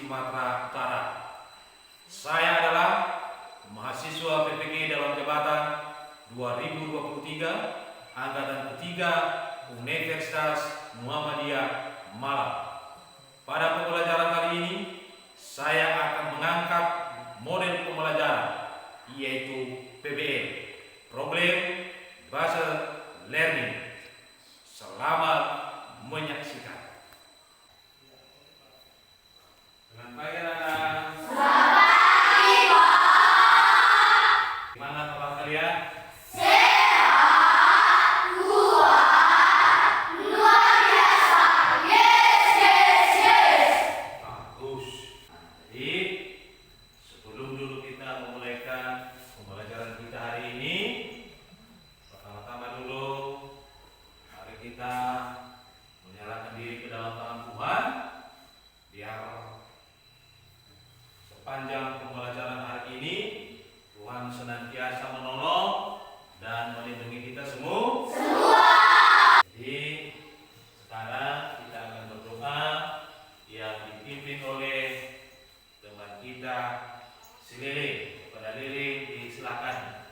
Sumatera Utara. Saya adalah mahasiswa PPG dalam jabatan 2023 angkatan ketiga Universitas Muhammadiyah Malang. Pada pembelajaran kali ini saya akan mengangkat model pembelajaran yaitu PBL, Problem Based Learning. Selamat menyaksikan. Dengan baik anak-anak. Selamat pagi, Pak. Gimana kabar kalian? Sehat, kuat, luar biasa. Yes. Bagus. Jadi sebelum dulu kita memulaikan pembelajaran kita hari ini, pertama-tama dulu mari kita menyerahkan diri ke dalam tangan Tuhan, biar sepanjang pembelajaran hari ini Tuhan senantiasa menolong dan melindungi kita semua. Jadi sekarang kita akan berdoa yang dipimpin oleh teman kita si Lili. Kepada Lili disilakan.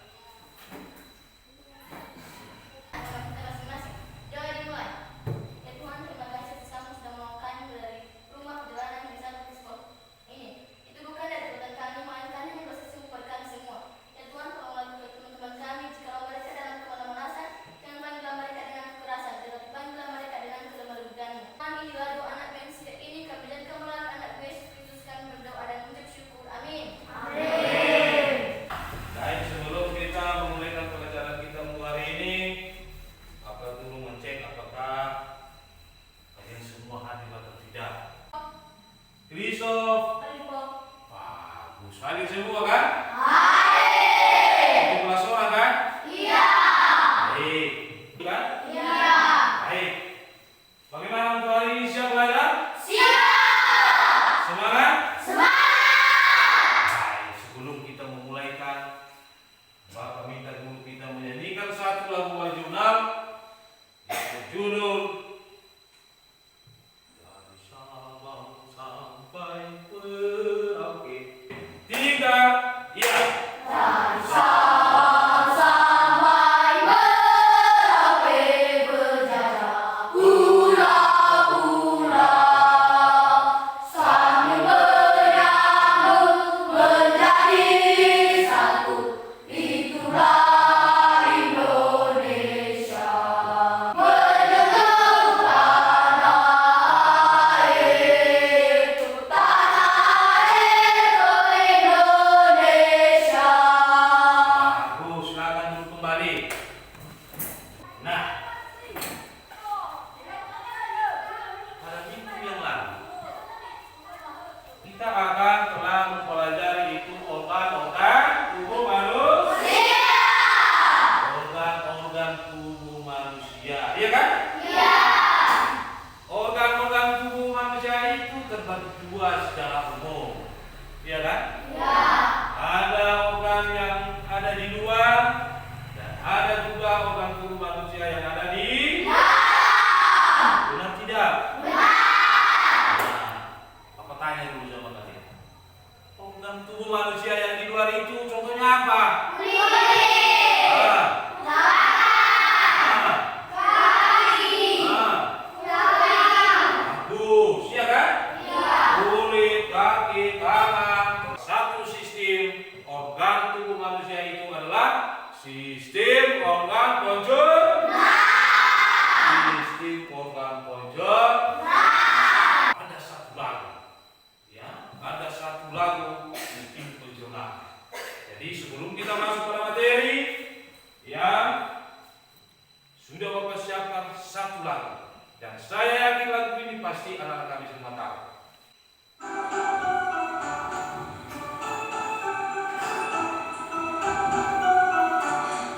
Bagus, hadir semua kan? Hadir. Kelas orang kan? Iya. Baik, kan? Iya. Baik. Bagaimana untuk hari ini siap belajar? Siap. Semangat? Semangat. Baik, sebelum kita memulaikan, Bapak minta guru kita menyanyikan satu lagu marginal yang berjudul Dari Sabang Sampai Merauke. 3, ya. Dari Sabang sampai Merauke berjajah pulau-pulau sambil menyambut menjadi satu. Itulah Indonesia menjunjung tanah air untuk Indonesia. Bagus, silakan duduk kembali. Nah, pada minggu yang lalu kita akan telah mempelajari itu organ-organ tubuh manusia. Organ-organ tubuh manusia, iya kan? Iya. Organ-organ tubuh manusia itu terbagi dua secara umum, iya kan? Iya. Ada organ yang ada di luar dan ada juga organ tubuh manusia yang ada di benar tidak? Nah, apa tanya dulu sama kalian? Organ tubuh manusia yang di luar itu contohnya apa? Ah, bagus, ya kan? Kulit, kaki, tangan. Satu sistem organ tubuh manusia itu adalah sistem organ pojok. Sistem organ pojok. Ada satu lagu, ya, ada satu lagu sistem pojok. Jadi sebelum kita masuk pada materi, ya, sudah Bapak siapkan satu lagu. Dan saya yakin lagu ini pasti anak-anak kami semua tahu.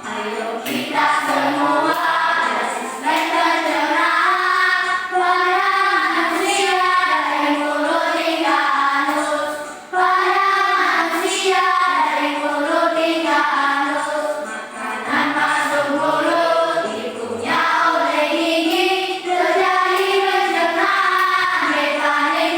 Ayo kita semua bersismen bergerak pada manusia dari mulut hingga anus. Pada manusia dari mulut hingga anus. Makanan masuk mulut dikunyah oleh gigi terjadi pencernaan mekanik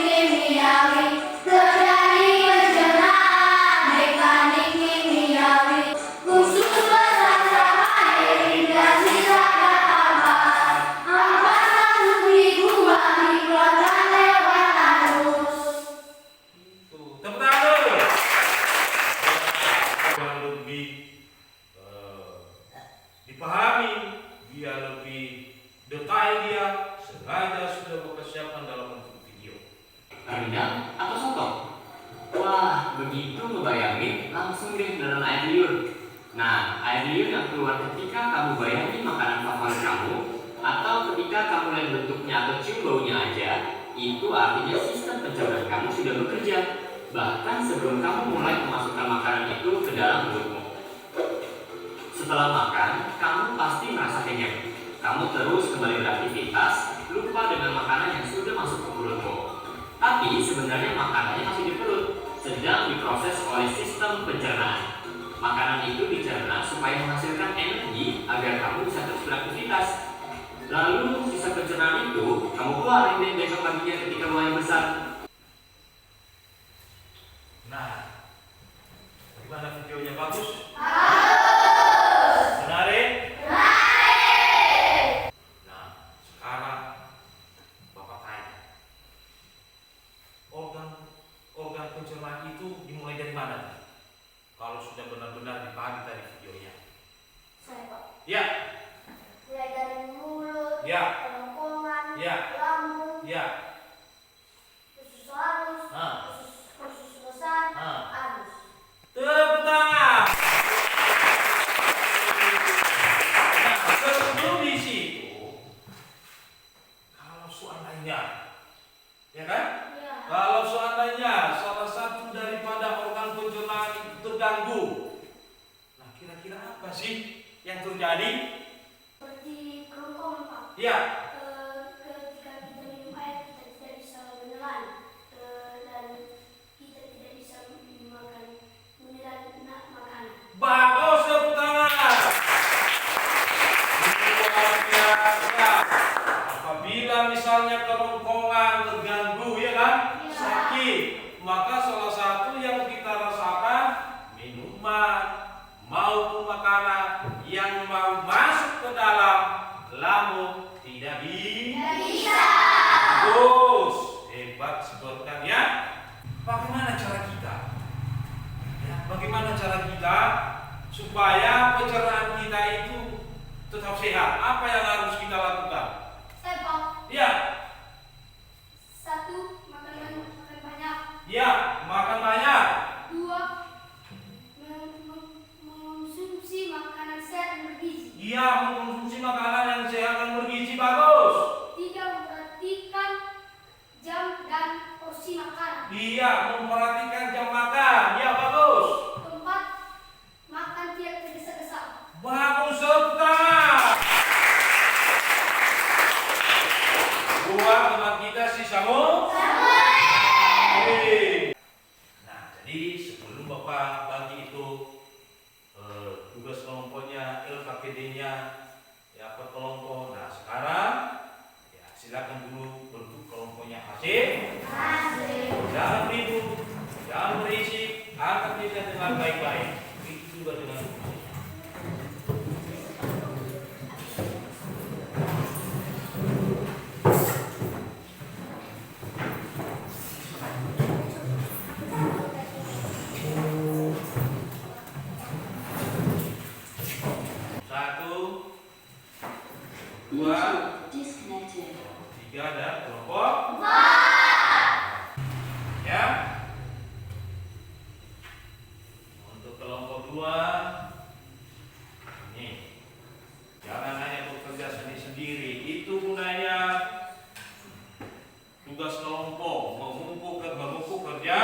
begitu ngebayangin, langsung deh dalam air liur. Nah, air liur yang keluar ketika kamu bayangin makanan favorit kamu, atau ketika kamu lihat bentuknya atau cium baunya aja, itu artinya sistem pencernaan kamu sudah bekerja, bahkan sebelum kamu mulai memasukkan makanan itu ke dalam mulutmu. Setelah makan, kamu pasti merasa kenyang. Kamu terus kembali beraktivitas, lupa dengan makanan yang sudah masuk ke mulutmu. Tapi sebenarnya makanannya masih di perut, sedang diproses oleh sistem pencernaan. Makanan itu dicerna supaya menghasilkan energi agar kamu bisa terus beraktivitas. Lalu sisa pencernaan itu kamu keluarin deh besok paginya ketika buang yang besar. Nah, gimana videonya, bagus? Bagus. Menarik? Menarik. Nah, sekarang Bapak tanya, organ pencernaan itu dimulai dari mana? Kalau sudah benar-benar dipahami tadi videonya. Saya, Pak. Ya, Mulai dari mulut, ya, kerongkongan, ya, lambung, ya. usus halus, Ah. usus besar, Ah. anus. Tepuk tangan. Nah, sebelum di situ, kalau seandainya, ya kan? Ya. Kalau seandainya salah satu daripada organ pencernaan itu terganggu, nah kira-kira apa sih yang terjadi? Seperti kerongkongan, Pak. Ya, Ketika kita minum air, kita tidak bisa menelan, dan kita tidak bisa menelan makanan. bagus, tepuk tangan. Luar biasa. Apabila misalnya kerongkongan terganggu, ya kan? Ya. Sakit, maka salah satu yang kita rasakan minuman maupun makanan yang mau masuk ke dalam lambung tidak bisa. Bagus, hebat sebutkan ya. Bagaimana cara kita? Ya, bagaimana cara kita supaya pencernaan kita itu tetap sehat? Apa yang harus kita lakukan? Saya, Pak. Ya, Satu, makan banyak. ya, makan banyak. Dua, mengonsumsi makanan sehat dan bergizi. Iya, mengkonsumsi makanan yang sehat dan bergizi. Bagus. Tiga, memperhatikan jam dan porsi makanan. Iya, memperhatikan jam makan. Ya, bagus. Keempat, makan tidak tergesa-gesa. Bagus, tepuk tangan. Dua, teman kita si Samuel. Oke. Nah, jadi sebelum Bapak bagi itu tugas kelompoknya, LKPD-nya, ya per kelompok. Nah, sekarang ya silakan dulu bentuk kelompoknya masing. Jangan ribut, jangan berisik, angkat meja dengan baik-baik. Itu juga dengan satu, dua, tiga, dan kelompok. Ya. Untuk kelompok dua, ini jangan hanya bekerja sendiri-sendiri. Itu gunanya tugas kelompok, mengumpul kerja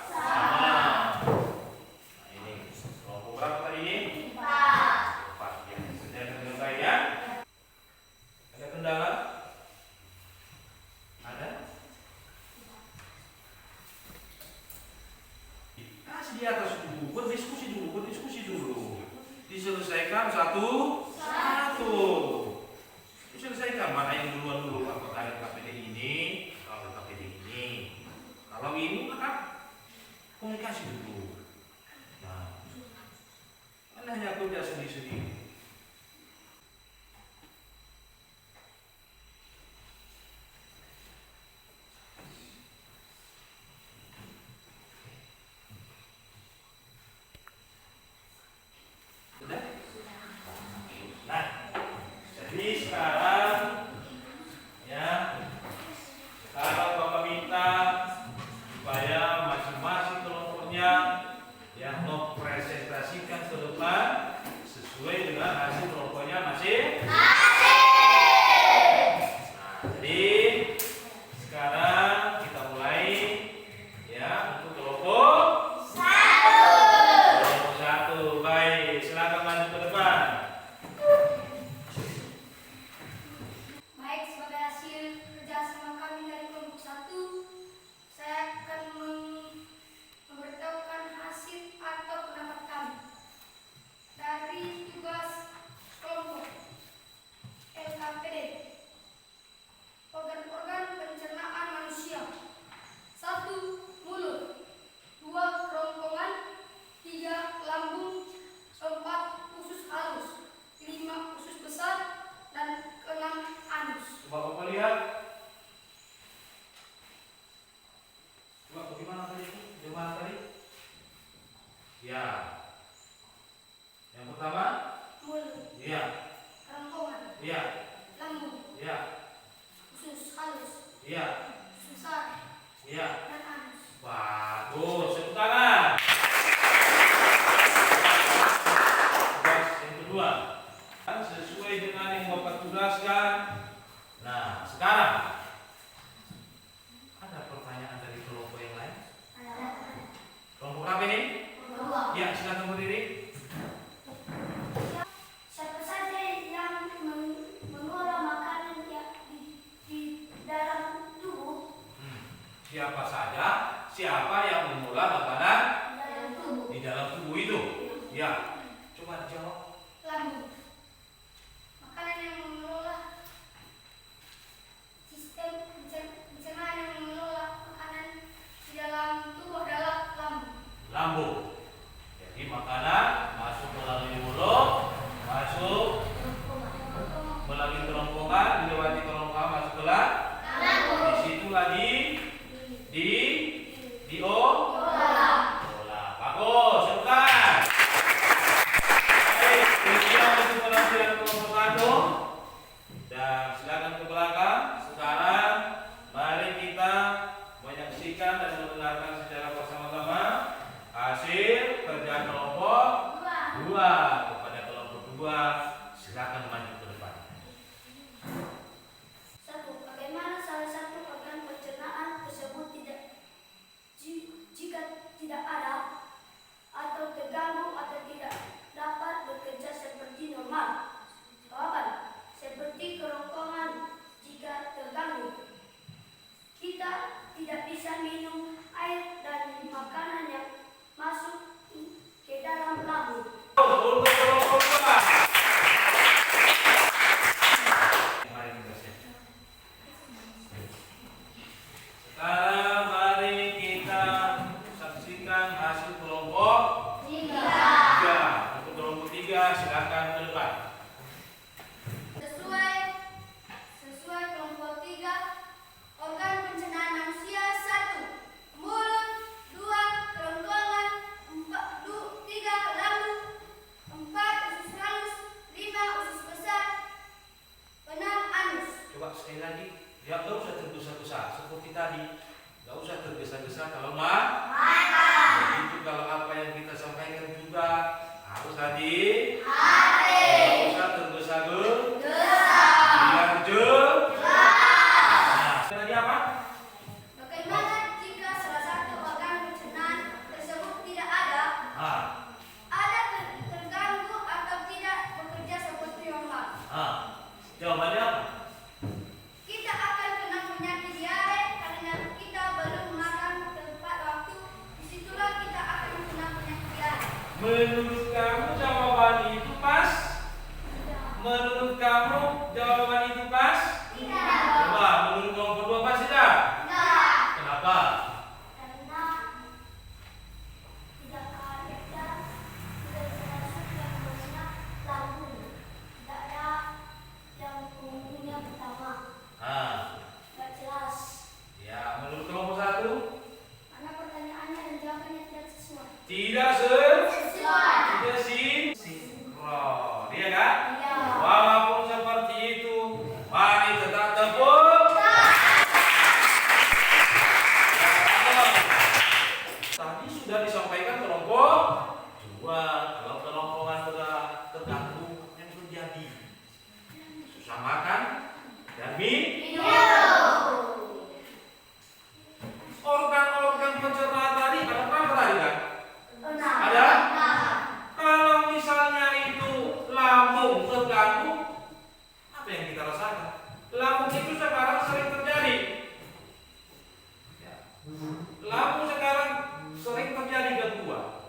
sama. Nah, ini kelompok berapa tadi ini? Empat. Ya, kerjakan dengan baik ya. Ada kendala? Ada? Kasih di atas dulu, berdiskusi dulu. Diselesaikan satu. Diselesaikan mana yang duluan dulu, apakah LKPD ini, kalau LKPD ini. Kalau ini maka komunikasi dulu. Nah, mana hanya kerja sendiri-sendiri. Sudah? Nah, jadi sekarang ya, sekarang Bapak minta supaya masing-masing kelompoknya yang mempresentasikan ke depan sesuai dengan hasil kelompoknya masing. Nah, jadi sekarang kita mulai ya untuk kelompok satu. Baik, silakan maju ke depan. Baik, sebagai hasil kerjasama kami dari kelompok 1, saya akan memberitahukan hasil atau pendapat kami dari tugas kelompok LKPD. Organ-organ pencernaan manusia. 1. Mulut. 2. Kerongkongan. 3. Lambung. 4. Usus halus. 5. Usus besar. Dan 6. Anus. Coba Bapak lihat. Coba bagaimana tadi itu? Gimana tadi? Ya. Yang pertama? Mulut. Iya. Kerongkongan. Iya. Lambung. Iya. Usus halus. Iya. Usus besar. Iya. Dan anus. Bagus. Tepuk tangan. Tugas yang kedua. Sesuai dengan yang Bapak tugaskan. Nah, sekarang ada pertanyaan dari kelompok yang lain? Kelompok berapa ini? Ya, silakan berdiri. Siapa saja yang mengolah makanan yang di dalam tubuh, Siapa saja? Siapa yang mengolah makanan di dalam tubuh, di dalam tubuh itu? Ya, coba dijawab. lambung. Makanan yang mengelola sistem pencernaan yang mengelola makanan di dalam tubuh adalah lambung. Lambung. Jadi makanan masuk melalui mulut, masuk melalui kerongkongan, dilewati kerongkongan masuk ke Lambung. di situ lagi diolah. Bagus, sebentar. Baik, sekian untuk penampilan kelompok 1. Dan silakan ke belakang. Sekarang mari kita menyaksikan dan mendengarkan secara bersama-sama hasil kerja kelompok 2. Kepada kelompok 2, silakan maju ke depan. 1. Bagaimana salah satu organ pencernaan tersebut jika tidak ada atau terganggu atau tidak dapat bekerja seperti normal? Jawaban: seperti kerongkongan jika terganggu. Kita tidak bisa minum air dan makanan yang masuk ke dalam lambung. Untuk kelompok 2. Mari kita siap. Sekarang mari kita saksikan hasil kelompok 3. Untuk kelompok 3 silakan ke depan. Sesuai kelompok 3, organ pencernaan manusia. 1. Mulut. 2. Kerongkongan. 3. Lambung. 4. Usus halus. 5. Usus besar. 6. Anus. Coba sekali lagi. Ya, nggak usah tergesa-gesa seperti tadi. Nggak usah tergesa-gesa kalau begitu. Kalau apa yang kita sampaikan juga harus hati. Nggak usah tergesa-gesa. Biar jelas. Nah, tadi apa? Bagaimana jika salah satu organ pencernaan tersebut tidak ada terganggu atau tidak bekerja seperti normal? Jawabannya apa? Kita akan kena penyakit diare karena kita belum makan tepat waktu. Disitulah kita akan kena penyakit diare. Menurut kamu jawaban itu pas? Menurut kamu jawaban itu pas? Tidak. Coba menurut kelompok 2 pas tidak? Tidak. Kenapa? Karena tidak ada masuk yang namanya lambung. Tidak ada yang umumnya pertama. Tidak jelas. Ya, menurut kelompok 1 Karena pertanyaannya dan jawabannya tidak sesuai. tidak Sesuai. tidak sinkron, iya kan? Iya. Walaupun seperti itu, mari tetap tepuk. Tadi sudah disampaikan kelompok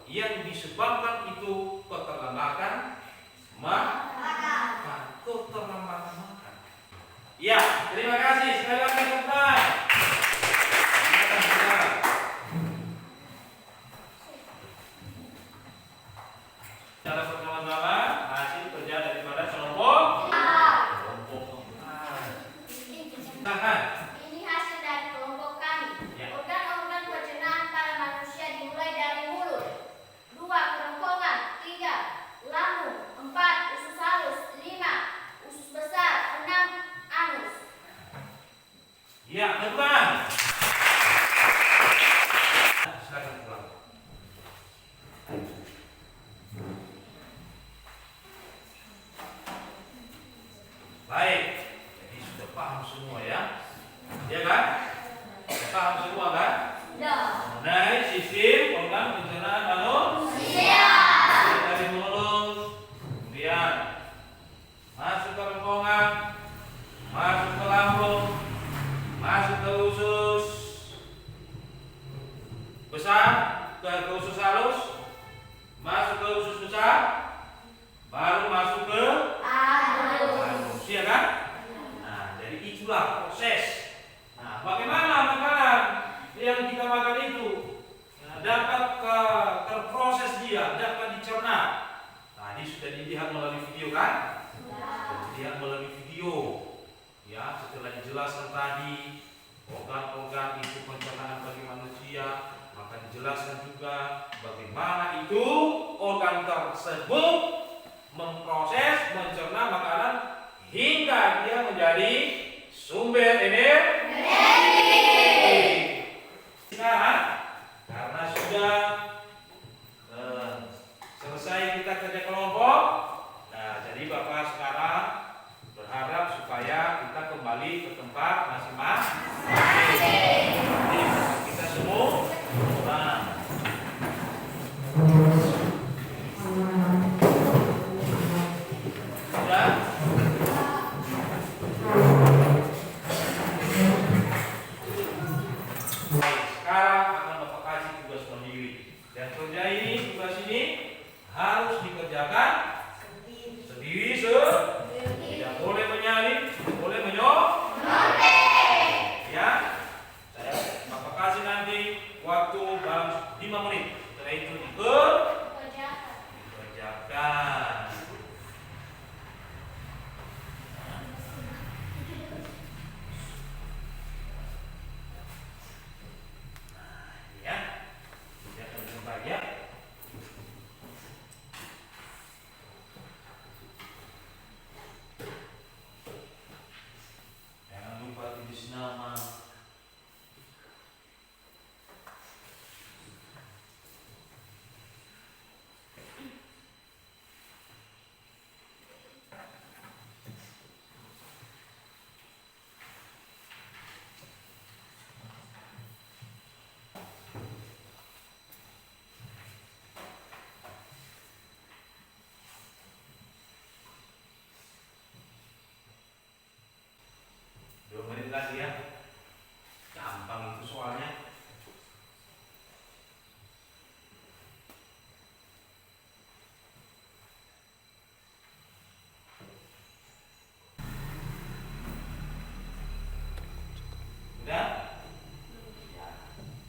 yang disebabkan itu keterlambatan makan. Keterlambatan makan. Ya, terima kasih. Sekali lagi teman. Cara bersama-sama hasil kerja daripada kelompok. Silahkan. Ini hasil dari kelompok kami. Ya. Organ-organ pencernaan pada manusia dimulai dari mulut. 2. Kerongkongan. 3. Lambung. 4. Usus halus. 5. Usus besar. 6. Anus. Ya, teman. Silakan pulang. Baik, jadi sudah paham semua ya, ya kan? Sudah paham semua kan? Sudah. Mengenai sistem organ pencernaan manusia. Dari mulut, kemudian masuk ke kerongkongan, masuk ke lambung, masuk ke usus besar, ke usus halus, masuk ke usus besar, baru masuk ke Anus. manusia kan? Nah, jadi itulah proses. Nah, bagaimana makanan yang kita makan itu dapat terproses dia, dapat dicerna. Tadi sudah dilihat melalui video kan? Sudah dilihat melalui video. Ya, setelah dijelaskan tadi organ-organ itu pencernaan bagi manusia, maka dijelaskan juga bagaimana itu organ tersebut memproses, mencerna makanan hingga dia menjadi sumber energi. Sekarang karena sudah selesai kita kerja kelompok, nah jadi Bapak sekarang berharap supaya kita kembali ke tempat masing-masing. Jadi kita semua pulang. Sudah? Sekarang akan Bapak kasih tugas mandiri. Dan kerja ini, tugas ini harus dikerjakan sendiri. Tidak boleh menyalip, tidak boleh ya. Saya Bapak kasih nanti waktu dalam 5 menit. Setelah itu dikerjakan. Ya, kerjakan dengan baik ya. Jangan lupa tulis nama. Lagi ya, gampang itu soalnya. Udah? Ya,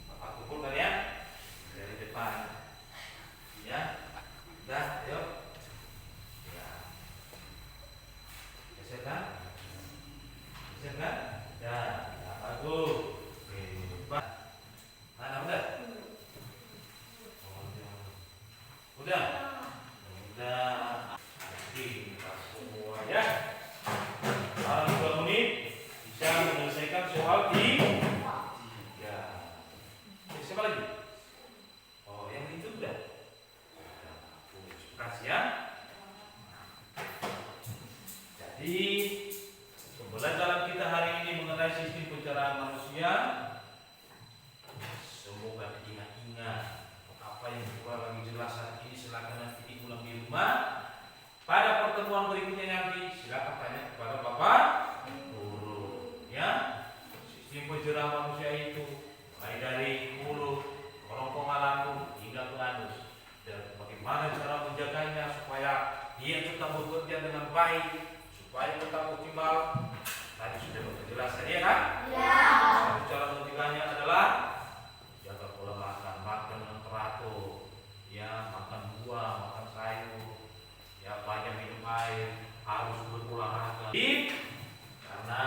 Bapak kumpulkan ya dari depan. Ya, udah, yuk. Ya, geser kan? Geser kan? Ya, bagus. Hebat. Mana udah? Udah? Udah. Nanti kita semua ya. Dalam 2 menit bisa menyelesaikan soal 3. Siapa lagi? Oh, yang itu udah. Terima kasih ya. Jadi pembelajaran kita hari ini mengenai sistem pencernaan manusia, semoga diingat-ingat apa yang kurang lagi jelas hari ini. Silakan nanti diulang di rumah. bagaimana cara menjaganya supaya dia tetap bekerja dengan baik, supaya tetap optimal. Tadi sudah berjelas ya kan? Ya. Satu cara menjaganya adalah jaga pola makan, makan dengan teratur, ya makan buah, makan sayur, ya banyak minum air, harus berolahraga. Karena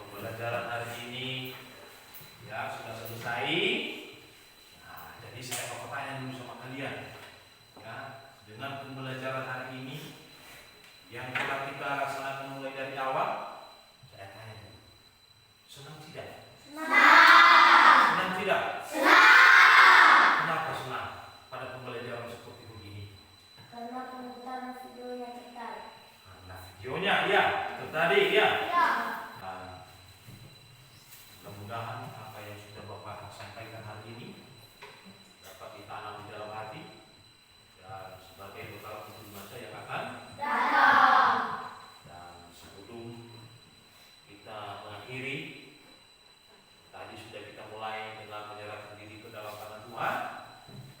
pembelajaran hari ini ya sudah selesai. Nah, jadi saya mau bertanya dulu sama kalian, ya dengan pembelajaran hari ini yang telah kita laksanakan mulai dari awal, saya tanya dulu, senang tidak? Senang tidak? Kenapa senang pada pembelajaran seperti begini? Karena pemutaran videonya tertarik. Nah, videonya ya, itu tadi ya. Ya. Nah, mudah-mudahan apa yang sudah Bapak sampaikan hari ini dapat ditanam di dalam hati dan sebagai bekal untuk masa yang akan Datang. Dan sebelum kita mengakhiri, tadi sudah kita mulai dengan menyerahkan diri ke dalam tangan Tuhan.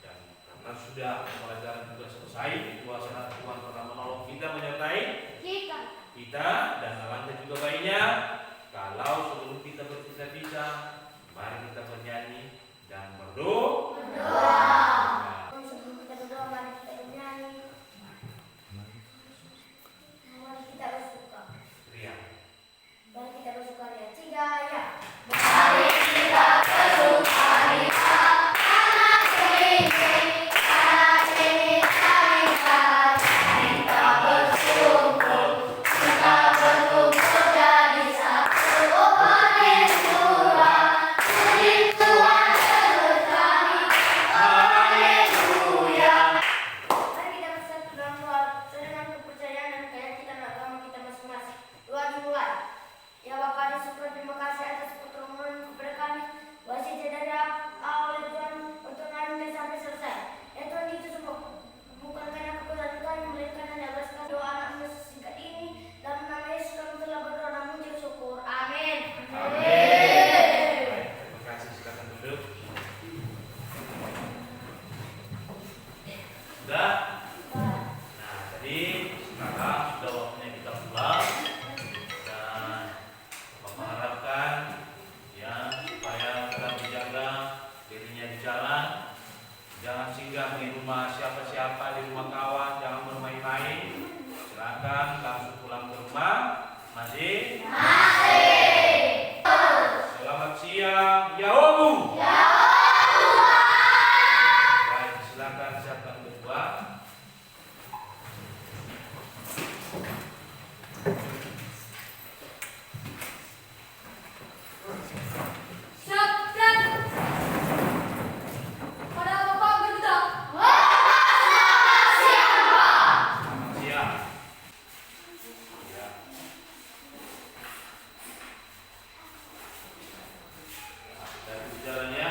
Dan karena sudah pembelajaran juga selesai, kuasa Tuhan telah menolong kita, menyertai kita, dan alangkah juga baiknya kalau sebelum kita berpisah-pisah, mari kita bernyanyi dan berdoa. Nah, Sebelum kita berdoa, mari kita bernyanyi. Mari kita bersuka. teriak. Mari kita bersukaria. 3 ya. Mari kita bersatu dalam doa dengan kepercayaan dan keyakinan agama kita masing-masing. Doa dimulai. Ya Bapa di surga, terima kasih atas pertolongan kepada kami. Wasih dari awal Tuhan untuk hari ini sampai selesai. Ya Tuhan, itu semua bukan karena kekuatan kami, melainkan hanya atas doa anak singkat ini. Dalam nama Yesus kami telah berdoa dan mengucap syukur. Amin. Baik, terima kasih, silakan duduk. Sudah? Nah, jadi sekarang sudah waktunya kita pulang dan mengharapkan ya supaya kita menjaga dirinya di jalan, jangan singgah di rumah siapa-siapa, di rumah kawan, jangan bermain-main. Silakan langsung pulang ke rumah. Masih? Selamat siang, Yahomu. Baik, silakan siapkan berdua. Selamat siang. Ya. Dari jalannya.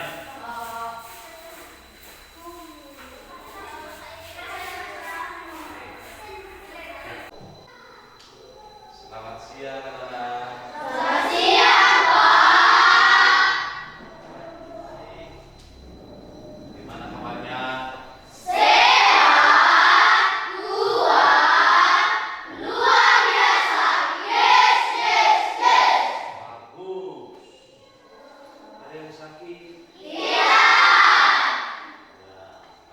Selamat siang anak-anak. Baik. Gimana kabarnya? Bagus. Ada yang sakit? Ya.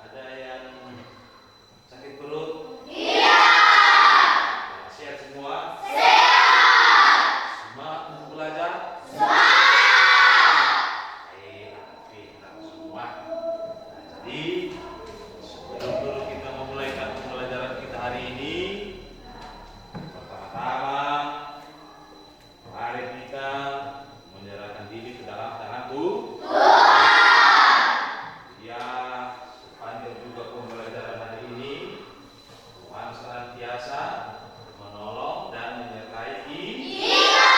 Ada yang sakit perut? Sehat semua? Semangat untuk belajar? Baik, pintar semua. Nah, jadi sebelum dulu kita memulai pembelajaran kita hari ini, pertama-tama mari kita menyerahkan diri ke dalam tangan ya, sepanjang juga pembelajaran hari ini Tuhan senantiasa menolong dan menyertai kita.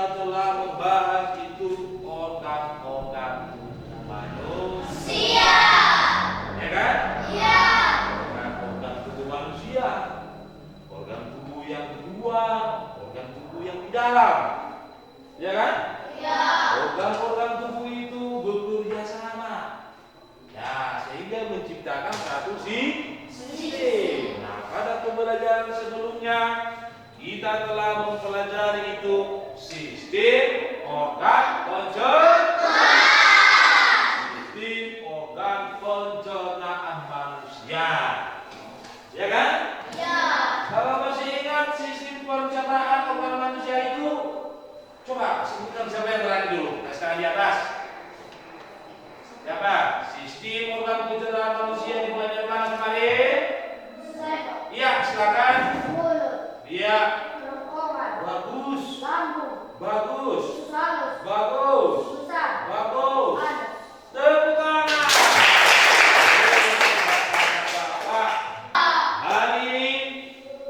kita telah membahas itu organ-organ tubuh manusia. Ya kan? Iya. Organ tubuh manusia. Organ tubuh yang kedua, organ tubuh yang di dalam. Ya kan? Iya. Organ-organ tubuh itu bekerja sama. Ya, sehingga menciptakan satu sistem. Nah, pada pembelajaran sebelumnya kita telah mempelajari itu sistem organ pencernaan. Sistem organ pencernaan manusia. Ya kan? Ya. Kalau masih ingat sistem pencernaan organ manusia itu, coba sebutkan siapa yang berani dulu. Kasih tangan di atas. Siapa? Sistem organ pencernaan manusia dimulai dari mana kemarin? Iya, silakan. Iya. Bagus. Bagus. Bagus. Bagus. Tepuk tangan. Hari ini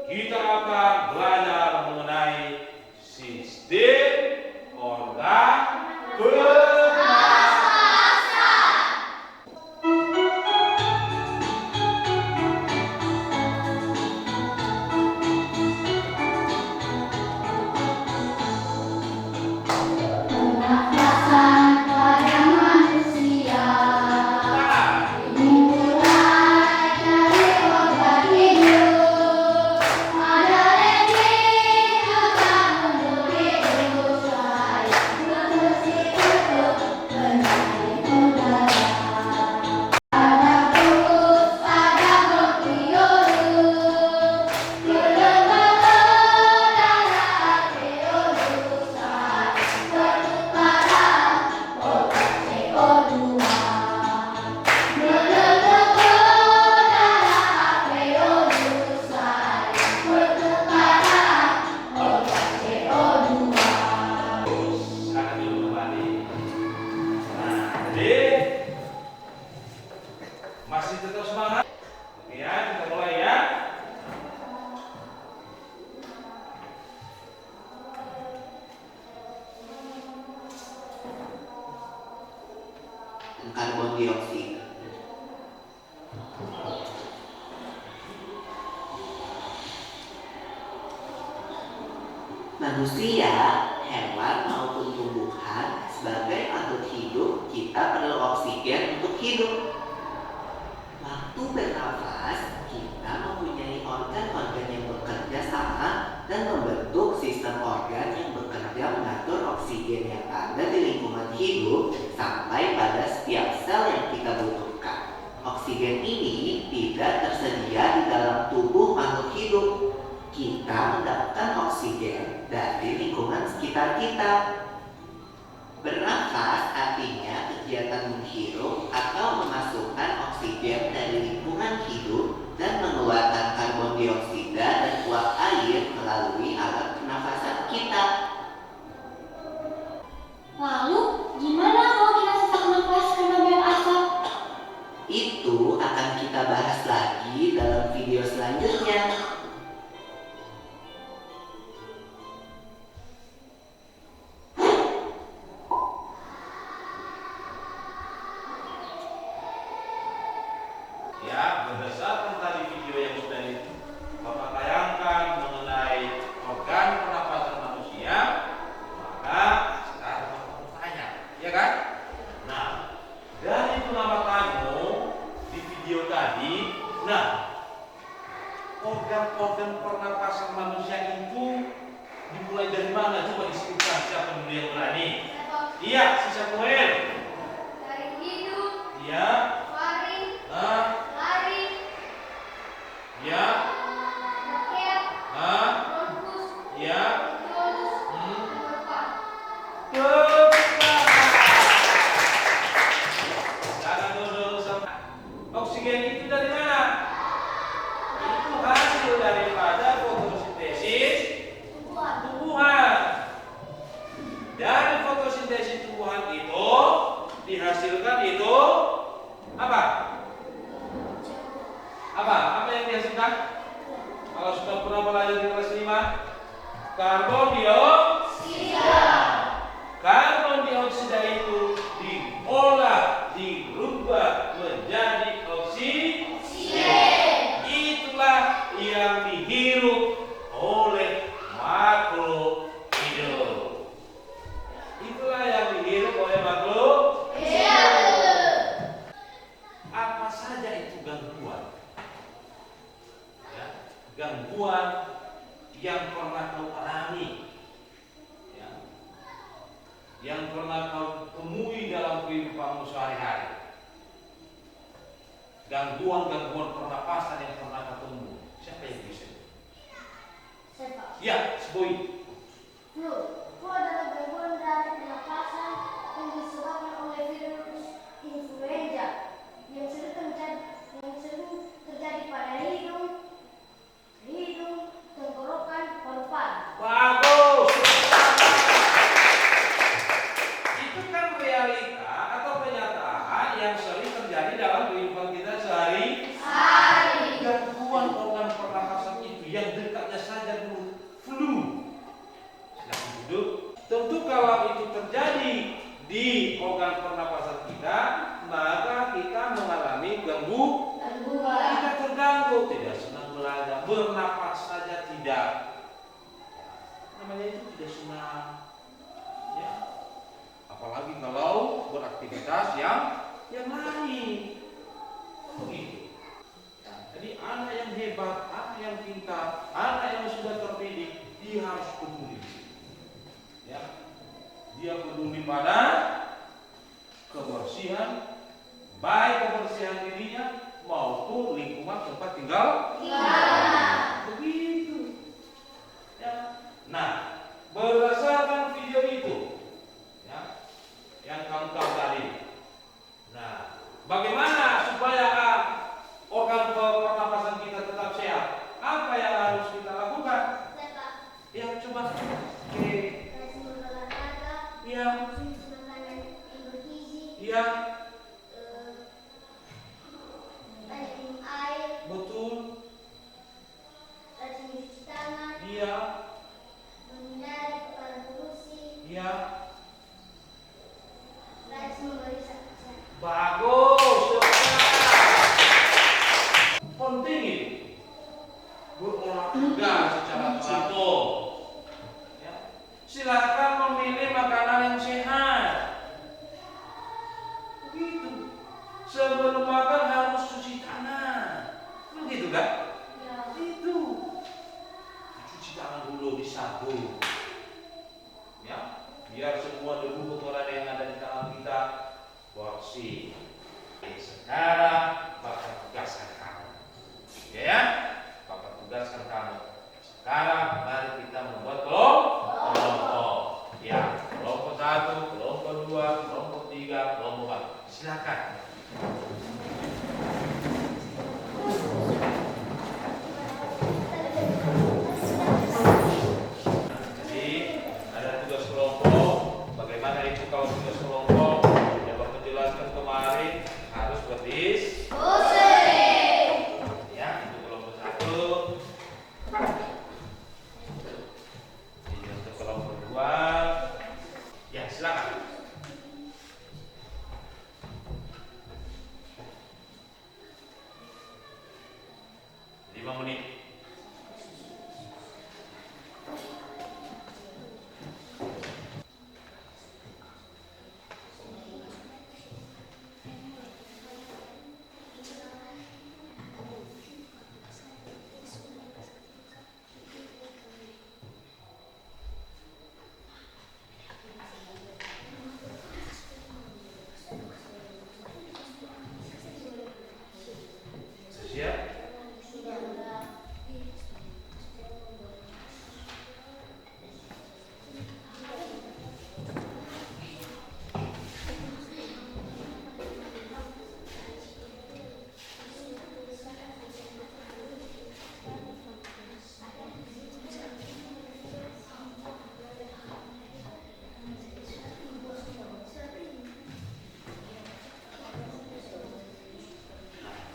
kita akan belajar mengenai sistem organ masih tetap semangat? Ya, kita mulai ya. Karbon dioksida. Manusia, hewan maupun tumbuhan, sebagai makhluk hidup, kita perlu oksigen untuk hidup. Waktu bernafas, kita mempunyai organ-organ yang bekerja sama dan membentuk sistem organ yang bekerja mengatur oksigen yang ada di lingkungan hidup sampai pada setiap sel yang kita butuhkan. Oksigen ini tidak tersedia di dalam tubuh makhluk hidup. Kita mendapatkan oksigen dari lingkungan sekitar kita. Bernafas artinya kegiatan menghirup atau memasukkan oksigen dari lingkungan hidup dan mengeluarkan karbon dioksida dan uap air melalui alat pernafasan kita. Lalu, gimana kalau kita sesak nafas karena banyak asap? Itu akan kita bahas lagi dalam video selanjutnya. Ya, berdasarkan tadi video yang sudah Bapak tayangkan mengenai organ pernapasan manusia, maka sekarang Bapak mau tanya, ya kan? Nah, dari pengamatanmu di video tadi, nah, organ-organ pernapasan manusia itu dimulai dari mana? Coba disebutkan siapa dulu yang berani? Iya, si Samuel. Dari hidung, Iya. faring, Nah, laring, ya. bronkial, Nah, bronkus, ya. bronkiolus, Hmm. bronkial. Jangan dulu sama. Oksigen itu dari mana? Itu hasil daripada fotosintesis tumbuhan. Dari fotosintesis tumbuhan itu dihasilkan itu apa? Apa yang dihasilkan? Kalau sudah pernah belajar di kelas 5, karbon dioksida. yang pernah kau temui dalam kehidupanmu sehari-hari? Gangguan-gangguan pernapasan yang pernah kau temui. Siapa yang bisa? Saya, Pak. Ya, Boy. Flu. Flu adalah gangguan dari pernapasan yang disebabkan oleh virus influenza yang sering terjadi pada hidung, tenggorokan, paru-paru. Bagus. Itu kan realita atau kenyataan yang sering terjadi dalam kehidupan kita sehari-hari. Gangguan organ pernapasan itu yang dekatnya saja flu. Silakan duduk. Tentu kalau itu terjadi di organ pernapasan kita, maka kita mengalami gangguan. Kita terganggu, tidak senang belajar, bernapas saja tidak. Namanya itu tidak senang. Ya. Apalagi kalau beraktivitas yang lain. Begitu. Jadi anak yang hebat, anak yang pintar, anak yang sudah terdidik, dia harus peduli. Ya. Dia peduli pada kebersihan, baik kebersihan dirinya maupun lingkungan tempat tinggal. Begitu. Ya. Nah, berdasarkan video itu, ya, yang kamu tahu tadi. Nah, bagaimana supaya organ pernapasan kita tetap sehat? Apa yang harus kita lakukan? Ya, coba. Oke. Iya. Iya. Betul. Iya. Iya. Bagus. Penting itu. Berolahraga secara teratur. Ya. Silakan memilih makanan yang sehat. Begitu. Sebelum makan harus cuci tangan. Begitu kan? Ya. Itu. Cuci tangan dulu di sabun. Ya, biar semua debu kotoran yang ada di tangan kita bersih. Sekarang Bapak tugaskan kamu. Ya, Bapak tugaskan kamu. Sekarang mari kita membuat kelompok. Ya, kelompok 1, kelompok 2, kelompok 3, kelompok 4. Silakan. Jadi ada tugas kelompok. Bagaimana itu kalau tugas kelompok? Yang Bapak jelaskan kemarin harus berdiskusi. Ya, itu kelompok 1. Ini untuk kelompok 2. Ya, silakan. Menit. Siap?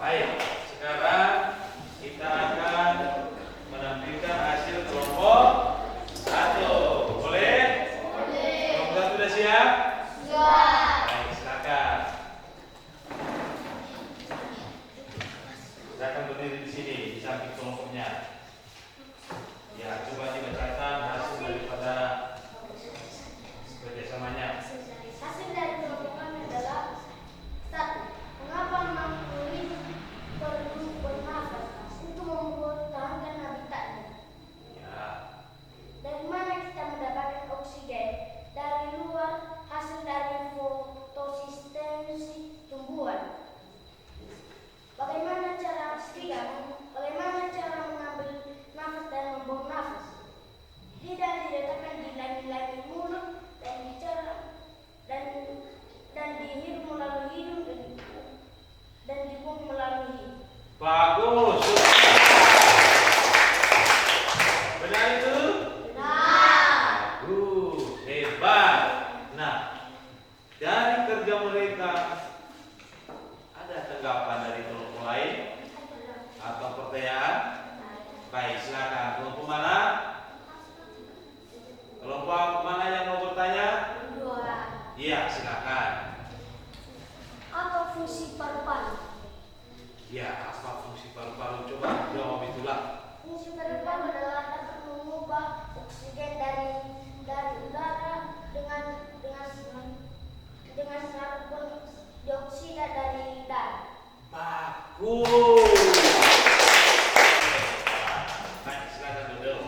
Baik, sekarang kita akan menampilkan hasil kelompok 1. Boleh? Kelompok 1 sudah siap? Baik, silakan. Silakan berdiri di sini di samping kelompoknya. Ya, coba dibacakan hasil daripada kerjasamanya. Hasil dari kelompok kami adalah 1. Mengapa mangrove perlu bernafas untuk mempertahankan habitatnya? Ya. Dari mana kita mendapatkan oksigen? Dari luar Iya, silakan. Apa fungsi paru-paru? Ya, apa fungsi paru-paru? Coba jawab itulah. Fungsi paru-paru adalah dapat mengubah oksigen dari udara dengan karbon dioksida dari darah. Bagus. Baik, silakan duduk.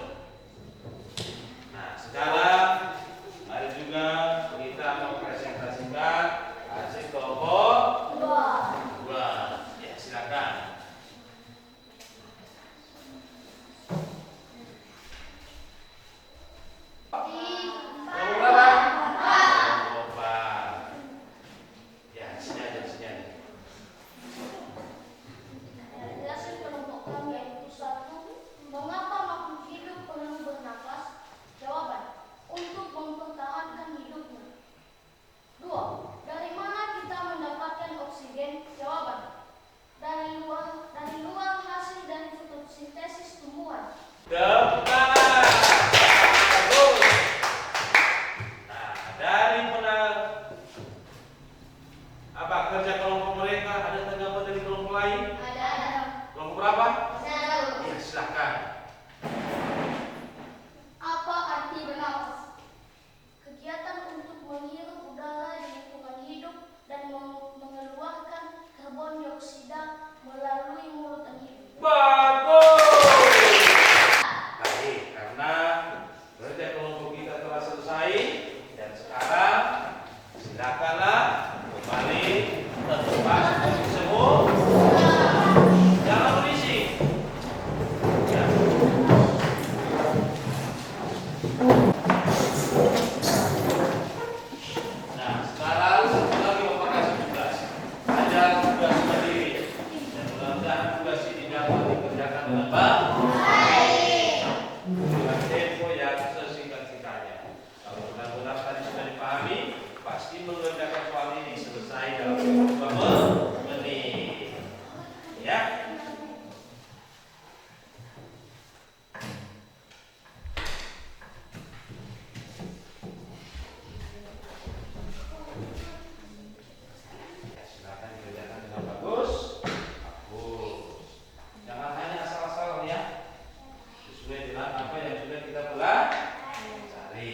Nah, sekarang mari juga kita mempresentasikan hasil kelompok dua. Ya, silakan. Kelompok berapa? Kelompok empat. Ya, sini aja, sini aja. Hasil kelompok kami yaitu 1. Mengapa makhluk hidup perlu bernafas? Jawaban: untuk mempertahankan hidupnya. 2. Dari mana kita mendapatkan oksigen? Jawaban: dari luar hasil dari fotosintesis tumbuhan. Tepat. Bagus. Nah, dari apa kerja kelompok mereka, ada tanggapan dari kelompok lain? Ada. Kelompok berapa? 1. Ya, silakan. Apa arti bernafas? Kegiatan untuk menghirup udara di lingkungan hidup dan mengeluarkan karbon dioksida melalui mulut dan hidung. Bagus. Baik, karena kerja kelompok kita telah selesai dan sekarang silakanlah kembali ke tempat semua. Jangan berisik. Ya. Nah, sekarang satu lagi Bapak kasih tugas. Ada tugas mandiri. Dan mudah-mudahan tugas ini dapat dikerjakan dengan baik. Dengan tempo yang sesingkat-singkatnya. Kalau benar-benar tadi sudah dipahami, pasti mengerjakan soal ini selesai dalam beberapa menit. Ya. Silakan dikerjakan dengan bagus. Bagus. Jangan hanya asal-asalan ya. Sesuai dengan apa yang sudah kita pelajari.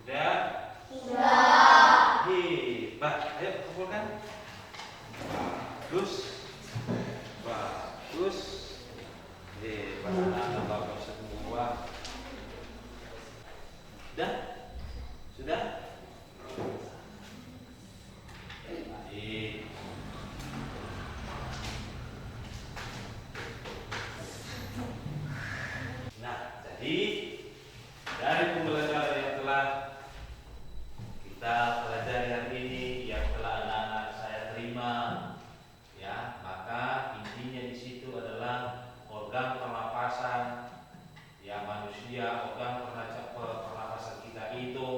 Sudah? Sudah. Hebat. Ayo kumpulkan. Bagus. Bagus. Hebat anak bapak semua. Sudah? Sudah? Baik. Nah, jadi dari pembelajaran yang telah kita pelajari hari ini, yang telah anak-anak saya terima, ya, maka intinya di situ adalah organ pernapasan, ya manusia, organ pernapasan kita itu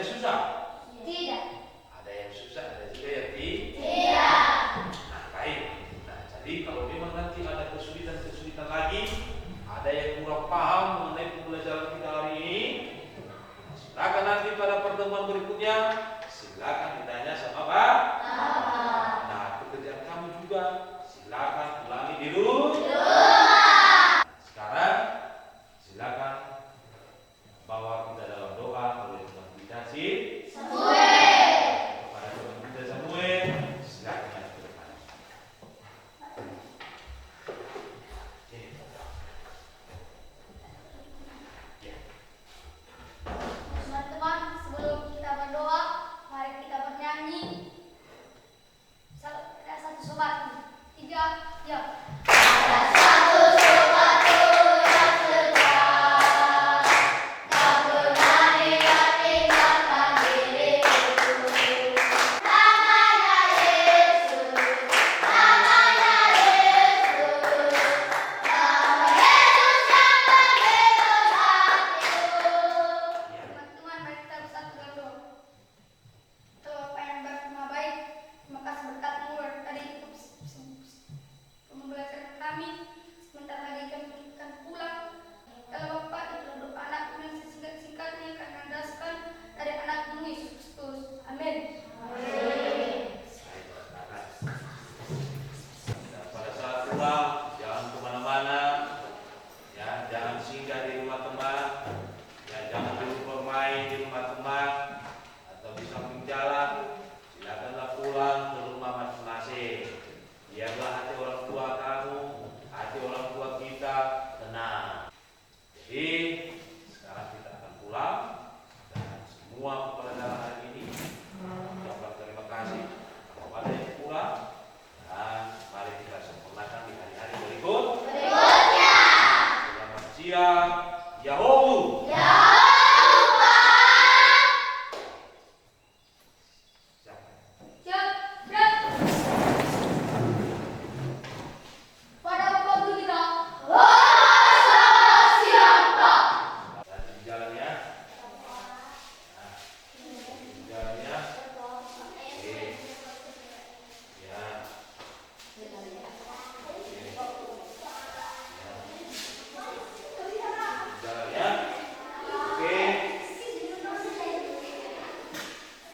susah? Tidak. Ada yang susah, ada juga yang tidak. Nah, baik. Nah, jadi kalau memang nanti ada kesulitan-kesulitan lagi, ada yang kurang paham mengenai pembelajaran kita hari ini, silakan nanti pada pertemuan berikutnya